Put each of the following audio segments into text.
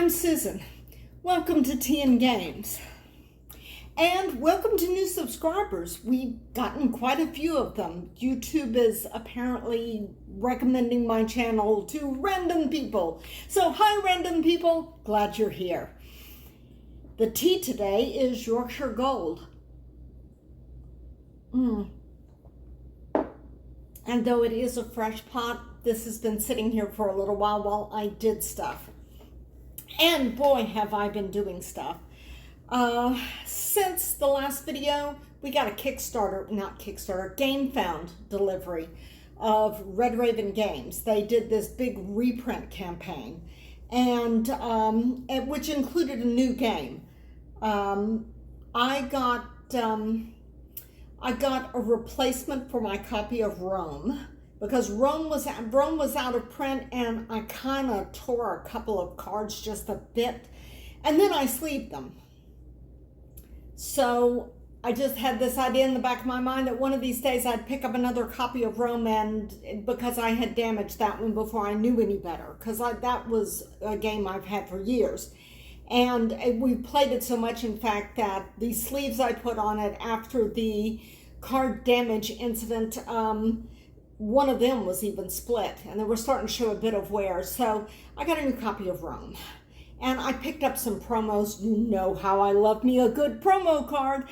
I'm Susan. Welcome to Tea and Games. And welcome to new subscribers. We've gotten quite a few of them. YouTube is apparently recommending my channel to random people. So hi random people, glad you're here. The tea today is Yorkshire Gold. And though it is a fresh pot, this has been sitting here for a little while I did stuff. And boy, have I been doing stuff. Since the last video, we got a Gamefound delivery of Red Raven Games. They did this big reprint campaign, and which included a new game. I got a replacement for my copy of Rome, because Rome was out of print, and I kind of tore a couple of cards just a bit, and then I sleeved them. So I just had this idea in the back of my mind that one of these days I'd pick up another copy of Rome, and because I had damaged that one before I knew any better, because that was a game I've had for years. And we played it so much, in fact, that the sleeves I put on it after the card damage incident, one of them was even split, and they were starting to show a bit of wear. So I got a new copy of Rome, and I picked up some promos. You know how I love me a good promo card.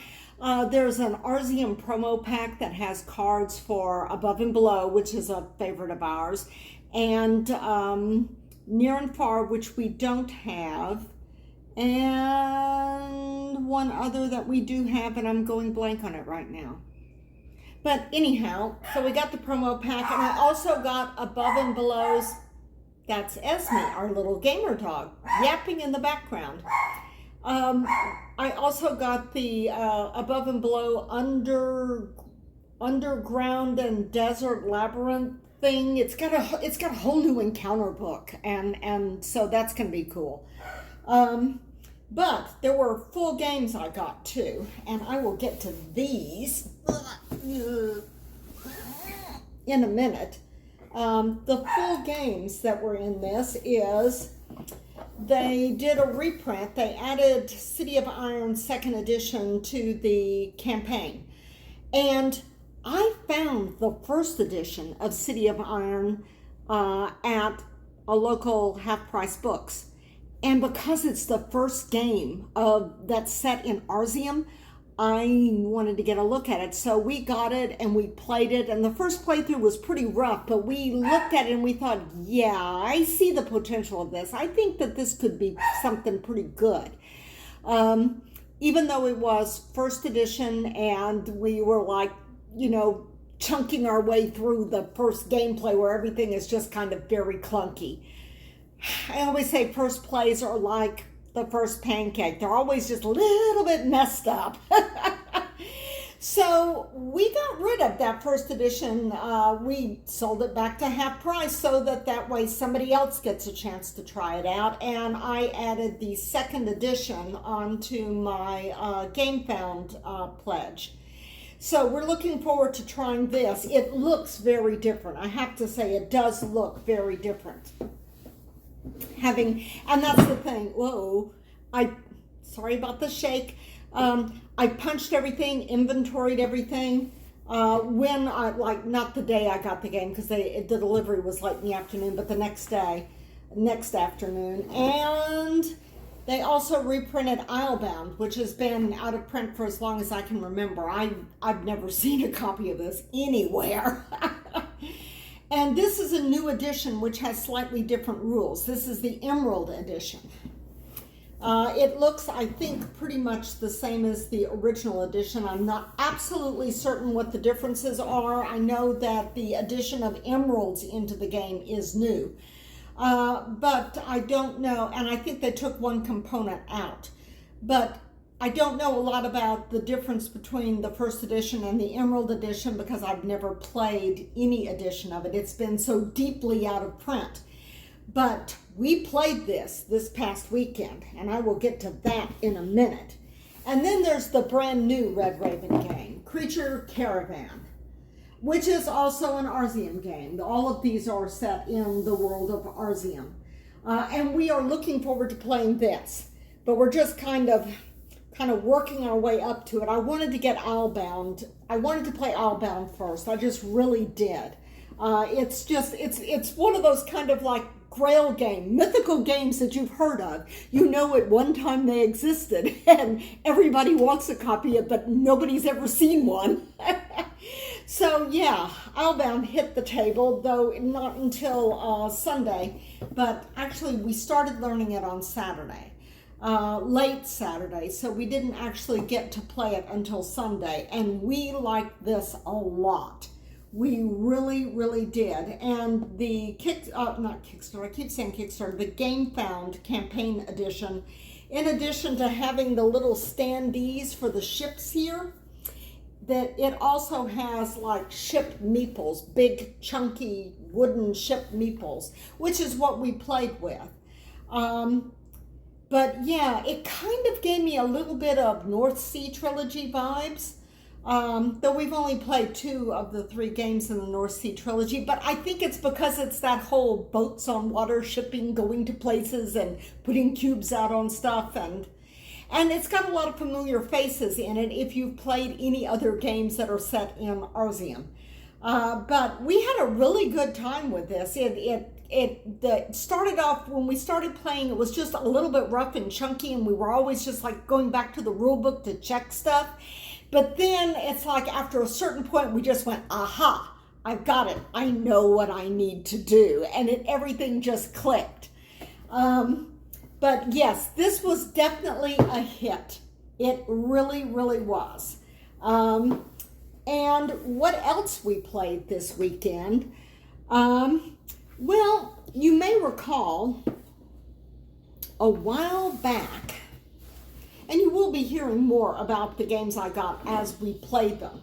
There's an Arzium promo pack that has cards for Above and Below, which is a favorite of ours, and Near and Far, which we don't have, and one other that we do have, and I'm going blank on it right now. But anyhow, so we got the promo pack, and I also got Above and Below's, that's Esme, our little gamer dog, yapping in the background. I also got the Above and Below Underground and Desert Labyrinth thing. It's got a whole new encounter book, and so that's gonna be cool. But there were full games I got too, and I will get to these in a minute. The full games that were in this is, they did a reprint. They added City of Iron 2nd edition to the campaign. And I found the 1st edition of City of Iron at a local half-price books. And because it's the first game that's set in Arzium, I wanted to get a look at it. So we got it and we played it. And the first playthrough was pretty rough, but we looked at it and we thought, yeah, I see the potential of this. I think that this could be something pretty good. Even though it was 1st edition and we were like, chunking our way through the first gameplay where everything is just kind of very clunky. I always say first plays are like the first pancake. They're always just a little bit messed up. So we got rid of that 1st edition. We sold it back to half price so that way somebody else gets a chance to try it out. And I added the 2nd edition onto my Gamefound pledge. So we're looking forward to trying this. It looks very different. I have to say, it does look very different. And that's the thing. Whoa, sorry about the shake. I punched everything, inventoried everything. When not the day I got the game, because the delivery was late in the afternoon, but the next afternoon. And they also reprinted Islebound, which has been out of print for as long as I can remember. I've never seen a copy of this anywhere. And this is a new edition which has slightly different rules. This is the Emerald edition. It looks, I think, pretty much the same as the original edition. I'm not absolutely certain what the differences are. I know that the addition of emeralds into the game is new. But I don't know, and I think they took one component out. But I don't know a lot about the difference between the 1st edition and the Emerald edition because I've never played any edition of it. It's been so deeply out of print. But we played this past weekend, and I will get to that in a minute. And then there's the brand new Red Raven game, Creature Caravan, which is also an Arzium game. All of these are set in the world of Arzium. And we are looking forward to playing this, but we're just kind of working our way up to it. I wanted to get Islebound. I wanted to play Islebound first. I just really did. It's one of those kind of like Grail game, mythical games that you've heard of. You know at one time they existed and everybody wants a copy of it, but nobody's ever seen one. So yeah, Islebound hit the table, though not until Sunday, but actually we started learning it on Saturday. Late Saturday, so we didn't actually get to play it until Sunday, and we liked this a lot. We really, really did. And the not Kickstarter, I keep saying Kickstarter, the Gamefound campaign edition, in addition to having the little standees for the ships here, that it also has like ship meeples, big chunky wooden ship meeples, which is what we played with. But yeah, it kind of gave me a little bit of North Sea Trilogy vibes, though we've only played 2 of the 3 games in the North Sea Trilogy, but I think it's because it's that whole boats on water shipping, going to places and putting cubes out on stuff, and it's got a lot of familiar faces in it if you've played any other games that are set in Arzium. But we had a really good time with this. It started off, when we started playing, it was just a little bit rough and chunky, and we were always just like going back to the rule book to check stuff. But then it's like after a certain point, we just went, aha, I've got it. I know what I need to do. And everything just clicked. But yes, this was definitely a hit. It really, really was. And what else we played this weekend? Well, you may recall a while back, and you will be hearing more about the games I got as we played them.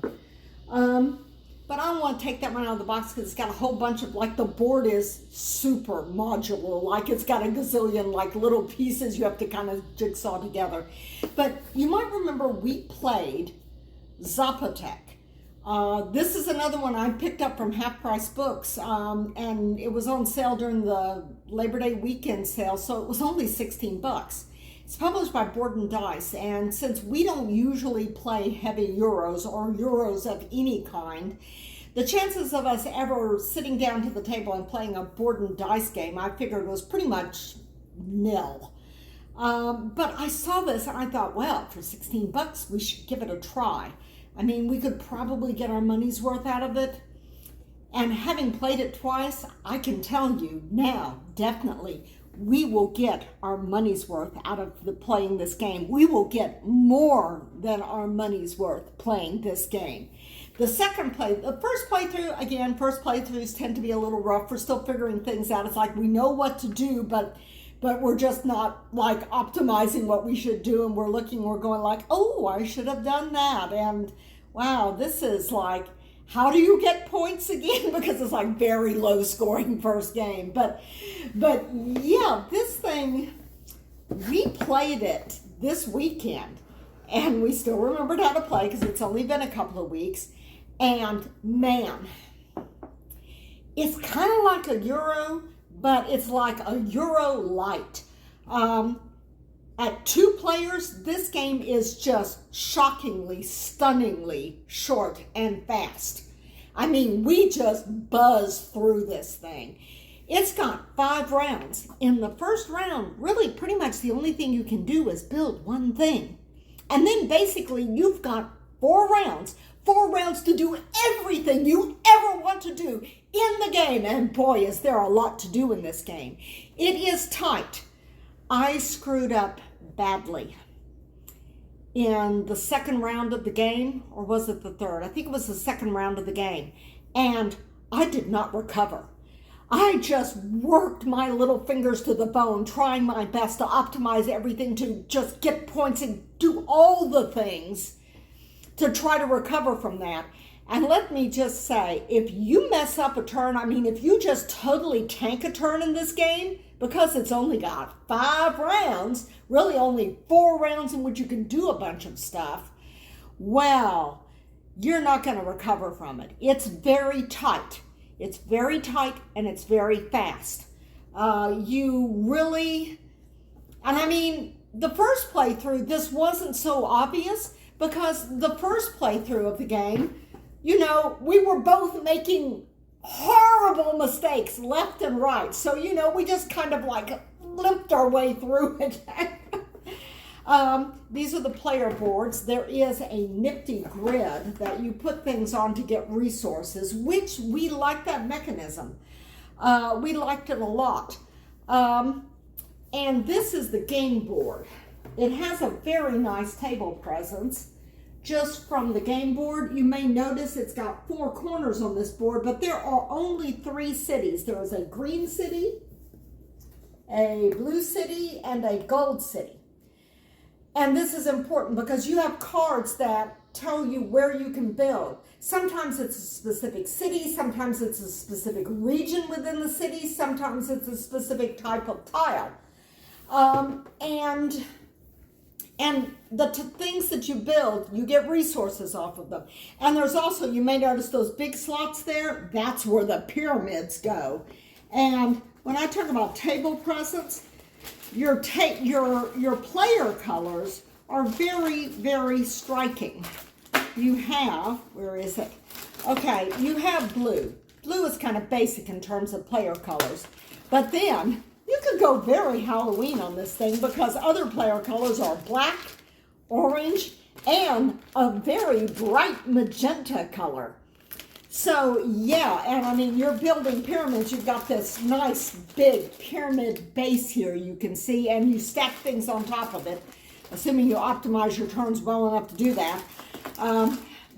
But I don't want to take that one out of the box because it's got a whole bunch of, like, the board is super modular. Like, it's got a gazillion, like, little pieces you have to kind of jigsaw together. But you might remember we played Zapotec. This is another one I picked up from Half Price Books, and it was on sale during the Labor Day weekend sale, so it was only 16 bucks. It's published by Board and Dice, and since we don't usually play heavy Euros or Euros of any kind, the chances of us ever sitting down to the table and playing a Board and Dice game, I figured was pretty much nil. But I saw this and I thought, well, for 16 bucks, we should give it a try. I mean, we could probably get our money's worth out of it. And having played it twice, I can tell you now, definitely, we will get our money's worth out of playing this game. We will get more than our money's worth playing this game. The first playthrough, again, first playthroughs tend to be a little rough. We're still figuring things out. It's like we know what to do, but we're just not like optimizing what we should do, and we're going like, oh, I should have done that. And wow, this is like, how do you get points again? Because it's like very low scoring first game. But yeah, this thing, we played it this weekend and we still remembered how to play because it's only been a couple of weeks. And man, it's kind of like a Euro, but it's like a Euro light. At 2 players, this game is just shockingly, stunningly short and fast. I mean, we just buzz through this thing. It's got 5 rounds. In the first round, really pretty much the only thing you can do is build one thing. And then basically you've got 4 rounds. 4 rounds to do everything you ever want to do in the game. And boy, is there a lot to do in this game. It is tight. I screwed up badly in the second round of the game, or was it the third? I think it was the second round of the game, and I did not recover. I just worked my little fingers to the bone, trying my best to optimize everything to just get points and do all the things to try to recover from that. And let me just say, if you mess up a turn, I mean, if you just totally tank a turn in this game, because it's only got 5 rounds, really only 4 rounds in which you can do a bunch of stuff, well, you're not going to recover from it. It's very tight. It's very tight and it's very fast. You really, and I mean, the first playthrough, this wasn't so obvious because the first playthrough of the game, you know, we were both making horrible mistakes left and right. So, you know, we just kind of like limped our way through it. These are the player boards. There is a nifty grid that you put things on to get resources, which we like that mechanism. We liked it a lot. And this is the game board. It has a very nice table presence. Just from the game board, you may notice it's got 4 corners on this board, but there are only 3 cities. There is a green city, a blue city, and a gold city. And this is important because you have cards that tell you where you can build. Sometimes it's a specific city, sometimes it's a specific region within the city, sometimes it's a specific type of tile. And the things that you build, you get resources off of them. And there's also, you may notice those big slots there, that's where the pyramids go. And when I talk about table presence, your player colors are very, very striking. You have, where is it? Okay, you have blue. Blue is kind of basic in terms of player colors. But then, you could go very Halloween on this thing because other player colors are black, orange, and a very bright magenta color. So, yeah, and I mean, you're building pyramids. You've got this nice big pyramid base here you can see, and you stack things on top of it, assuming you optimize your turns well enough to do that.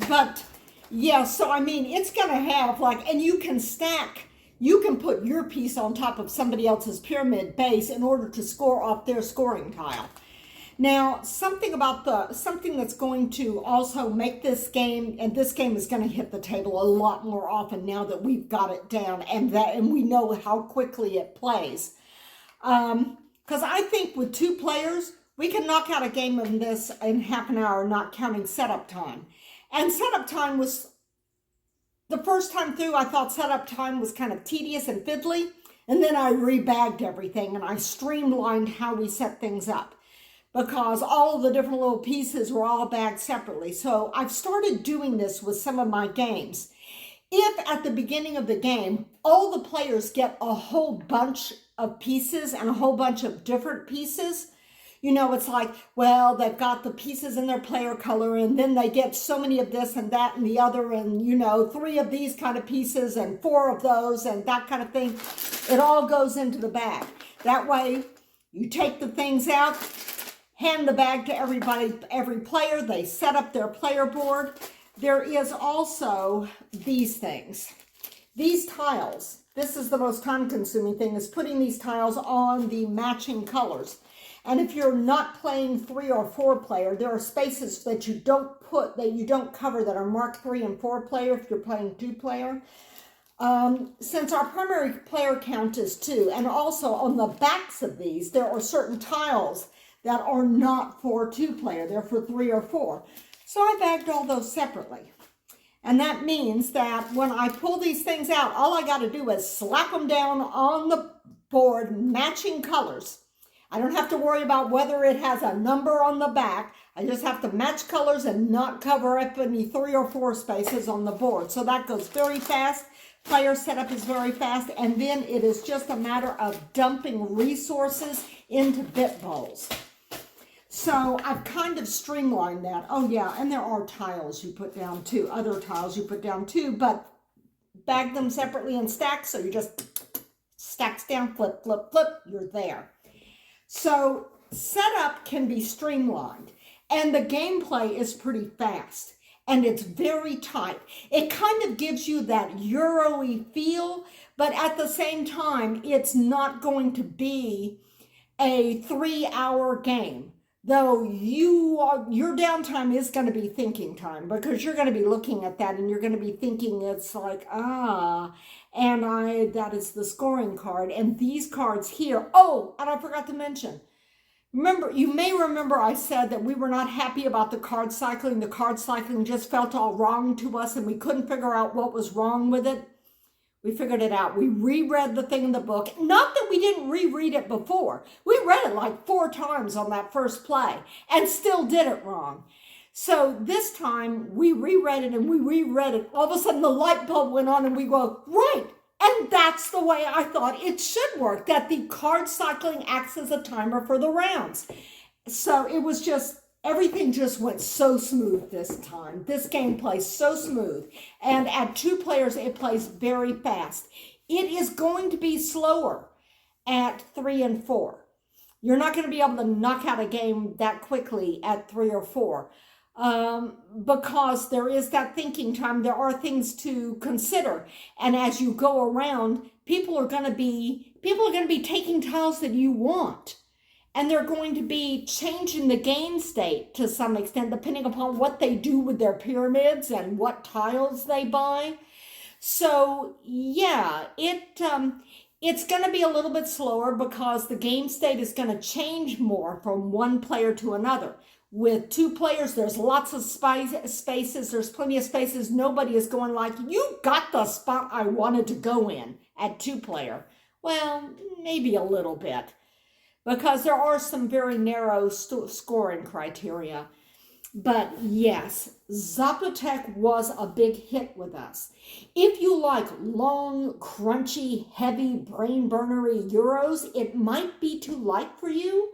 But, yeah, so I mean, it's going to have like, and you can stack, you can put your piece on top of somebody else's pyramid base in order to score off their scoring tile. Now, something that's going to also make this game, and this game is going to hit the table a lot more often now that we've got it down and we know how quickly it plays. Because I think with 2 players, we can knock out a game of this in half an hour, not counting setup time. And setup time was, the first time through, I thought setup time was kind of tedious and fiddly. And then I rebagged everything and I streamlined how we set things up, because all of the different little pieces were all bagged separately. So I've started doing this with some of my games. If at the beginning of the game, all the players get a whole bunch of pieces and a whole bunch of different pieces, you know, it's like, well, they've got the pieces in their player color, and then they get so many of this and that and the other, and, you know, 3 of these kind of pieces and 4 of those and that kind of thing. It all goes into the bag. That way, you take the things out, hand the bag to every player. They set up their player board. There is also these things. These tiles. This is the most time-consuming thing, is putting these tiles on the matching colors. And if you're not playing 3 or 4 player, there are spaces that you don't put, that you don't cover, that are marked 3 and 4 player if you're playing 2 player. Since our primary player count is 2, and also on the backs of these, there are certain tiles that are not for 2 player, they're for 3 or 4. So I bagged all those separately. And that means that when I pull these things out, all I got to do is slap them down on the board, matching colors. I don't have to worry about whether it has a number on the back. I just have to match colors and not cover up any 3 or 4 spaces on the board. So that goes very fast. Player setup is very fast. And then it is just a matter of dumping resources into bit bowls. So I've kind of streamlined that. Oh yeah, and there are tiles you put down too, other tiles you put down too, but bag them separately in stacks, so you just stacks down, flip, flip, flip, you're there. So setup can be streamlined, and the gameplay is pretty fast, and it's very tight. It kind of gives you that Euro-y feel, but at the same time, it's not going to be a 3-hour game. Though your downtime is going to be thinking time, because you're going to be looking at that and you're going to be thinking it's like, that is the scoring card. And these cards here, oh, and I forgot to mention, you may remember I said that we were not happy about the card cycling. The card cycling just felt all wrong to us and we couldn't figure out what was wrong with it. We figured it out. We reread the thing in the book. Not that we didn't reread it before. We read it like 4 times on that first play and still did it wrong. So this time we reread it and we reread it. All of a sudden the light bulb went on and we go, right. And that's the way I thought it should work, that the card cycling acts as a timer for the rounds. So it was just, everything just went so smooth this time. This game plays so smooth. And at 2 players, it plays very fast. It is going to be slower at 3 and 4. You're not going to be able to knock out a game that quickly at 3 or 4. Because there is that thinking time. There are things to consider. And as you go around, people are going to be taking tiles that you want. And they're going to be changing the game state to some extent, depending upon what they do with their pyramids and what tiles they buy. So yeah, it's going to be a little bit slower because the game state is going to change more from one player to another. With 2 players, there's lots of spaces. There's plenty of spaces. Nobody is going like, you got the spot I wanted to go in at 2 player. Well, maybe a little bit, because there are some very narrow scoring criteria. But yes, Zapotec was a big hit with us. If you like long, crunchy, heavy, brain-burnery Euros, it might be too light for you.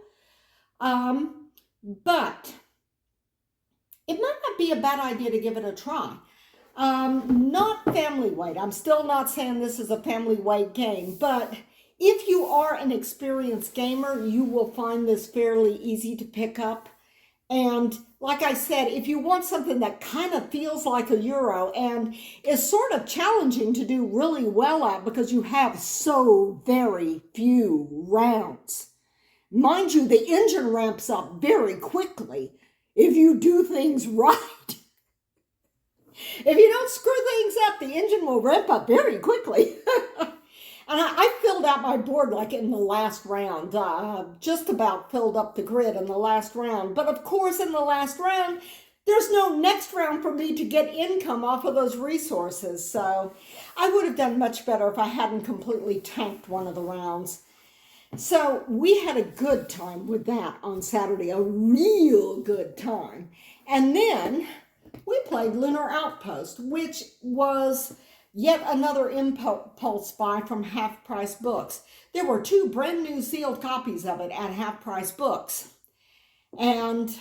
But it might not be a bad idea to give it a try. Not family weight. I'm still not saying this is a family weight game, but if you are an experienced gamer, you will find this fairly easy to pick up. And like I said, if you want something that kind of feels like a Euro and is sort of challenging to do really well at because you have so very few rounds. Mind you, the engine ramps up very quickly if you do things right. If you don't screw things up, the engine will ramp up very quickly. And I filled out my board like in the last round, just about filled up the grid in the last round. But of course, in the last round, there's no next round for me to get income off of those resources. So I would have done much better if I hadn't completely tanked one of the rounds. So we had a good time with that on Saturday, a real good time. And then we played Lunar Outpost, which was yet another impulse buy from Half Price Books. There were 2 brand new sealed copies of it at Half Price Books. And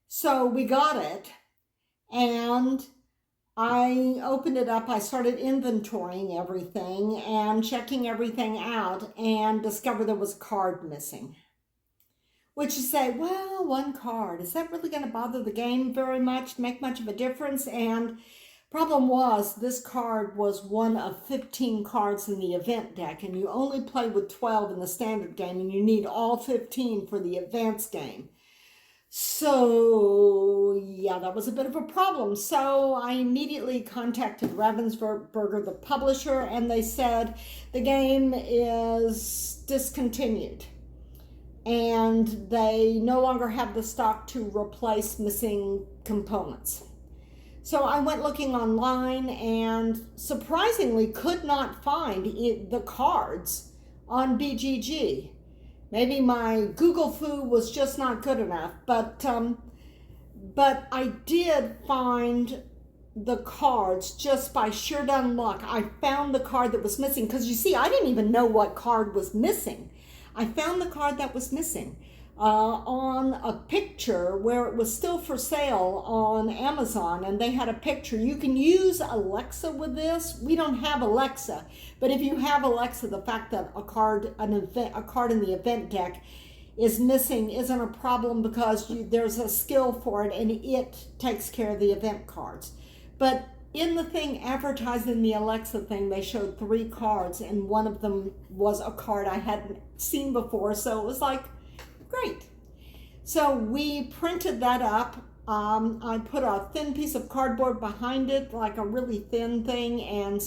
so we got it, and I opened it up. I started inventorying everything and checking everything out and discovered there was a card missing. Which you say, well, 1 card. Is that really going to bother the game very much, make much of a difference? And problem was, this card was one of 15 cards in the event deck, and you only play with 12 in the standard game, and you need all 15 for the advanced game. So, yeah, that was a bit of a problem. So I immediately contacted Ravensburger, the publisher, and they said the game is discontinued. And they no longer have the stock to replace missing components. So I went looking online and surprisingly could not find the cards on BGG. Maybe my Google foo was just not good enough, but I did find the cards just by sheer dumb luck. I found the card that was missing, because you see, I didn't even know what card was missing. I found the card that was missing on a picture where it was still for sale on Amazon, and they had a picture. You can use Alexa with this. We don't have Alexa, but if you have Alexa, the fact that a card in the event deck is missing isn't a problem, because there's a skill for it and it takes care of the event cards. But in the thing advertising the Alexa thing, they showed 3 cards, and one of them was a card I hadn't seen before, so it was like, great. So we printed that up. I put a thin piece of cardboard behind it, like a really thin thing, and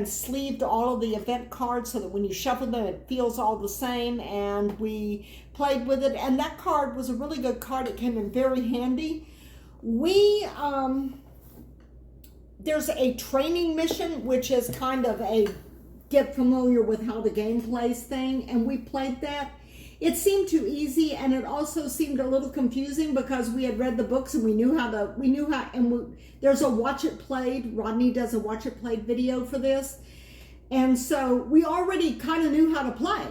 sleeved all of the event cards so that when you shuffle them, it feels all the same. And we played with it, and that card was a really good card. It came in very handy. We there's a training mission, which is kind of a get familiar with how the game plays thing, and we played that. It seemed too easy, and it also seemed a little confusing because we had read the books and we knew how, there's a watch it played. Rodney does a watch it played video for this. And so we already kind of knew how to play.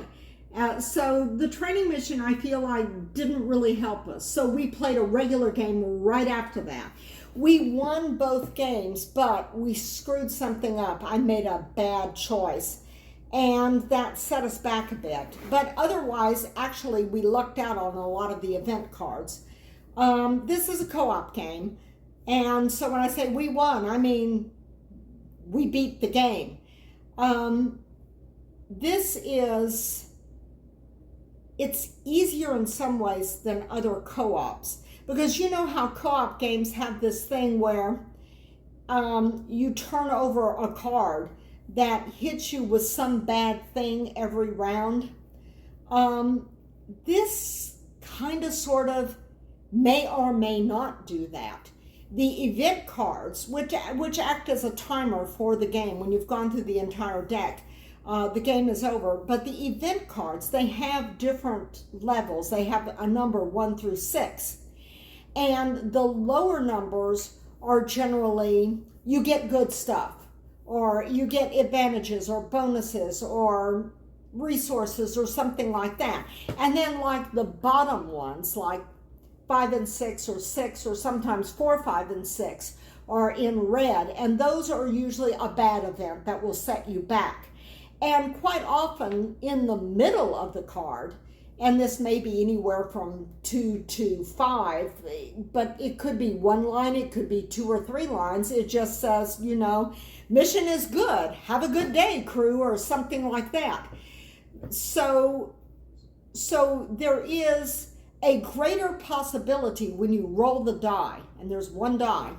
So the training mission, I feel like, didn't really help us. So we played a regular game right after that. We won both games, but we screwed something up. I made a bad choice, and that set us back a bit. But otherwise, actually, we lucked out on a lot of the event cards. This is a co-op game, and so when I say we won, I mean we beat the game. It's easier in some ways than other co-ops, because you know how co-op games have this thing where you turn over a card that hits you with some bad thing every round. This kind of sort of may or may not do that. The event cards, which act as a timer for the game when you've gone through the entire deck, the game is over. But the event cards, they have different levels. They have a number 1 through 6. And the lower numbers are generally, you get good stuff, or you get advantages or bonuses or resources or something like that. And then like the bottom ones, like 5 and 6 or 6 or sometimes 4, 5, and 6 are in red. And those are usually a bad event that will set you back. And quite often in the middle of the card, and this may be anywhere from 2 to 5, but it could be 1 line, it could be 2 or 3 lines. It just says, you know, mission is good, have a good day, crew, or something like that. So there is a greater possibility when you roll the die, and there's 1 die.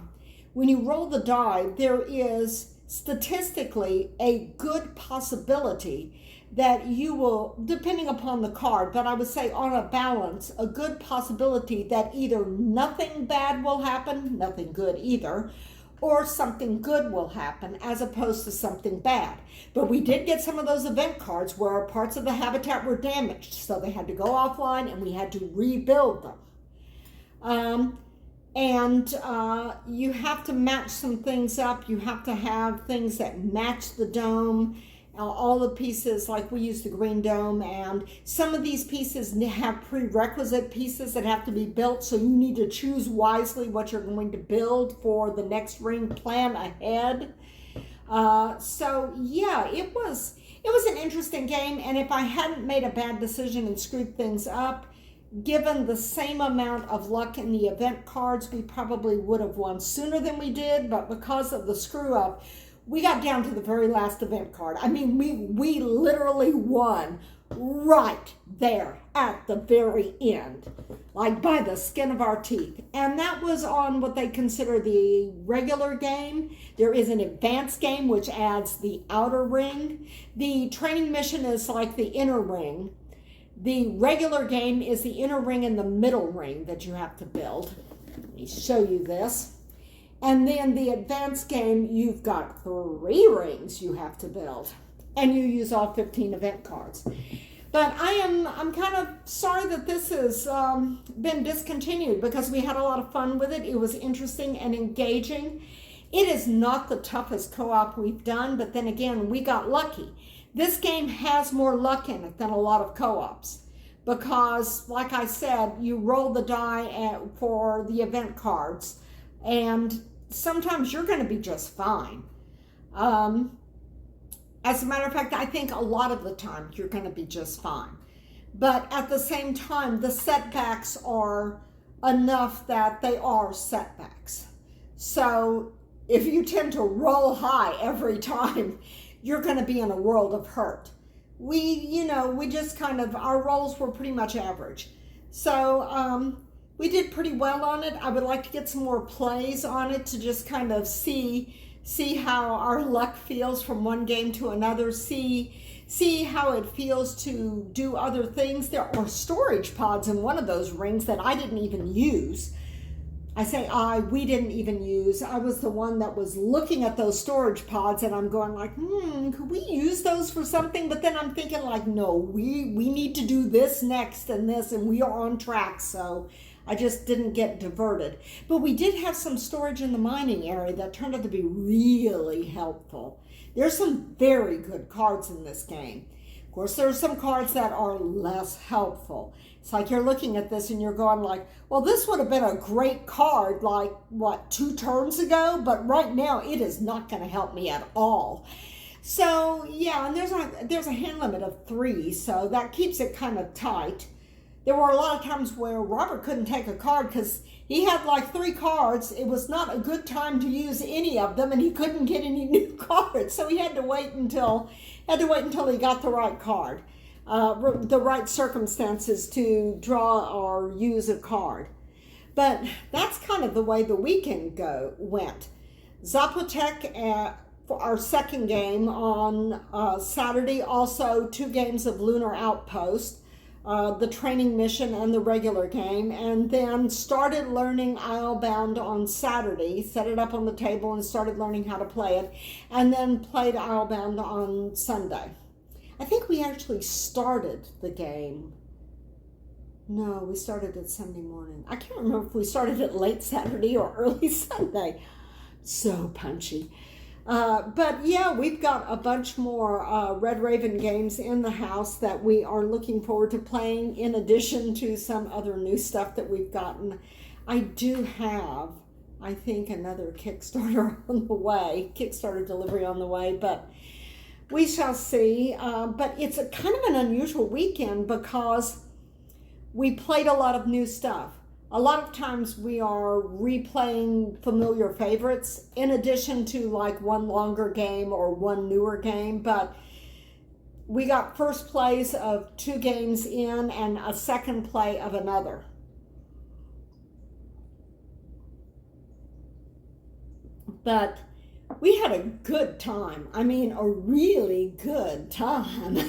When you roll the die, there is statistically a good possibility that you will, depending upon the card, but I would say on a balance, a good possibility that either nothing bad will happen, nothing good either, or something good will happen as opposed to something bad. But we did get some of those event cards where parts of the habitat were damaged, so they had to go offline and we had to rebuild them. You have to match some things up. You have to have things that match the dome. All the pieces, like we use the green dome, and some of these pieces have prerequisite pieces that have to be built, so you need to choose wisely what you're going to build for the next ring, plan ahead. So yeah, it was an interesting game, and if I hadn't made a bad decision and screwed things up, given the same amount of luck in the event cards, we probably would have won sooner than we did, but because of the screw up, we got down to the very last event card. I mean, we literally won right there at the very end, like by the skin of our teeth. And that was on what they consider the regular game. There is an advanced game, which adds the outer ring. The training mission is like the inner ring. The regular game is the inner ring and the middle ring that you have to build. Let me show you this. And then the advanced game, you've got 3 rings you have to build, and you use all 15 event cards. But I'm kind of sorry that this has been discontinued, because we had a lot of fun with it. It was interesting and engaging. It is not the toughest co-op we've done, but then again, we got lucky. This game has more luck in it than a lot of co-ops, because, like I said, you roll the die for the event cards, and sometimes you're going to be just fine. As a matter of fact, I think a lot of the time you're going to be just fine. But at the same time, the setbacks are enough that they are setbacks. So if you tend to roll high every time, you're going to be in a world of hurt. We just kind of, our rolls were pretty much average. So, we did pretty well on it. I would like to get some more plays on it to just kind of see how our luck feels from one game to another, see how it feels to do other things. There are storage pods in one of those rings that I didn't even use. we didn't even use. I was the one that was looking at those storage pods, and I'm going like, could we use those for something? But then I'm thinking like, no, we need to do this next and this, and we are on track. So I just didn't get diverted. But we did have some storage in the mining area that turned out to be really helpful. There's some very good cards in this game. Of course, there are some cards that are less helpful. It's like you're looking at this and you're going like, well, this would have been a great card like, 2 turns ago? But right now, it is not going to help me at all. So, yeah, and there's a hand limit of 3, so that keeps it kind of tight. There were a lot of times where Robert couldn't take a card because he had like 3 cards. It was not a good time to use any of them, and he couldn't get any new cards. So he had to wait until he got the right card, the right circumstances to draw or use a card. But that's kind of the way the weekend went. Zapotec for our second game on Saturday. Also 2 games of Lunar Outpost. The training mission and the regular game, and then started learning Islebound on Saturday, set it up on the table and started learning how to play it, and then played Islebound on Sunday. I think we actually started the game. No, we started it Sunday morning. I can't remember if we started it late Saturday or early Sunday. So punchy. But yeah, we've got a bunch more Red Raven games in the house that we are looking forward to playing, in addition to some other new stuff that we've gotten. I do have, I think, another Kickstarter on the way, Kickstarter delivery on the way, but we shall see. But it's a kind of an unusual weekend because we played a lot of new stuff. A lot of times we are replaying familiar favorites in addition to like one longer game or one newer game, but we got first plays of 2 games in and a second play of another. But we had a good time. I mean, a really good time.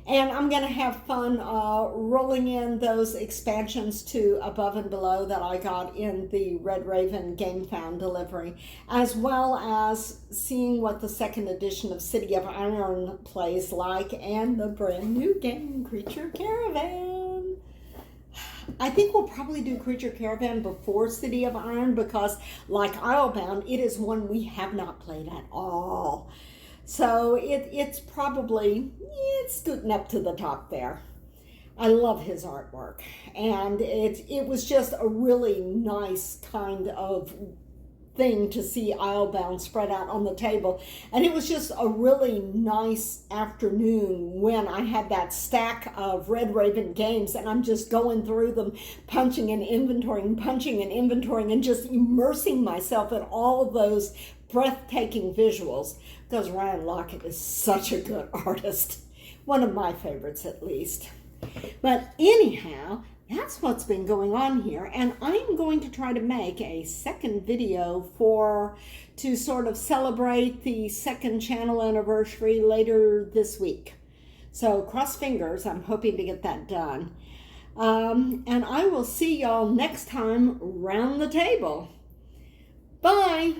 And I'm going to have fun rolling in those expansions to Above and Below that I got in the Red Raven Gamefound delivery, as well as seeing what the second edition of City of Iron plays like, and the brand new game, Creature Caravan. I think we'll probably do Creature Caravan before City of Iron because, like Islebound, it is one we have not played at all. So it's probably, it's scooting up to the top there. I love his artwork. And it was just a really nice kind of thing to see Islebound spread out on the table. And it was just a really nice afternoon when I had that stack of Red Raven games and I'm just going through them, punching and inventorying, and just immersing myself in all of those breathtaking visuals, because Ryan Lockett is such a good artist. One of my favorites, at least. But anyhow, that's what's been going on here, and I'm going to try to make a second video to sort of celebrate the 2nd channel anniversary later this week. So cross fingers, I'm hoping to get that done. And I will see y'all next time round the table. Bye!